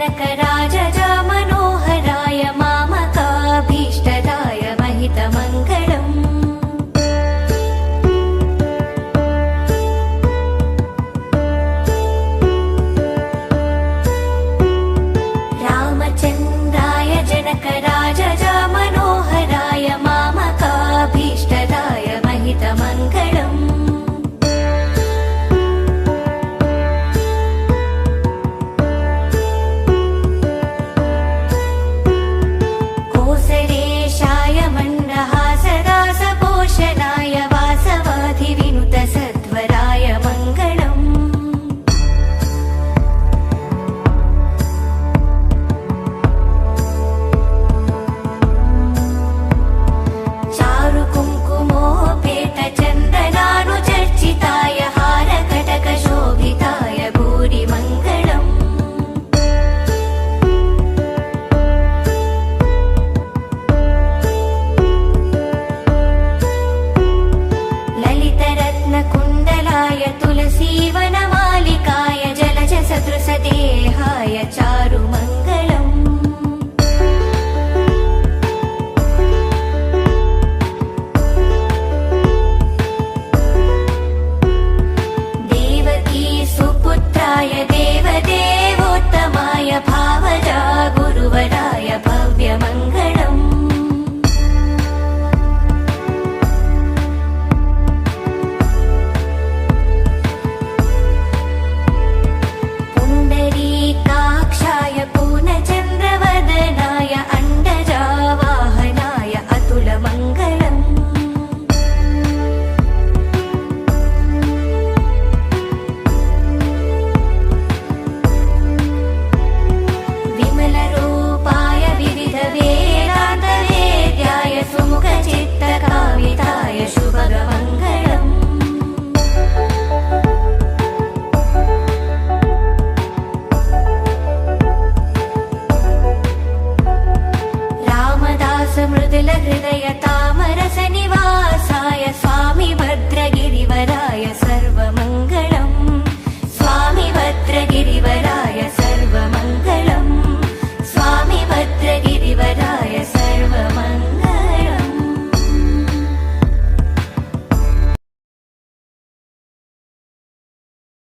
जनकराजज मनोहराय मामकाभीष्टदाय महितमङ्गलम्। रामचन्द्राय जनकराजज मनोहराय मामकाभीष्टदाय महितमङ्गलम्। तुलसीवनमालिकाय जलज सदृशदेहाय चारुमङ्गलम्। देवकी सुपुत्राय देवदेवोत्तमाय भावजा गुरुवराय भव्यमङ्गलम्। काक्षाय पूर्णचन्द्रवदनाय अण्डजावाहनाय अतुलमङ्गलम्। विमलरूपाय विविधवेदान्तवेद्याय सुमुखचित्तकामिताय शुभगमङ्गलम्। मृदुल हृदय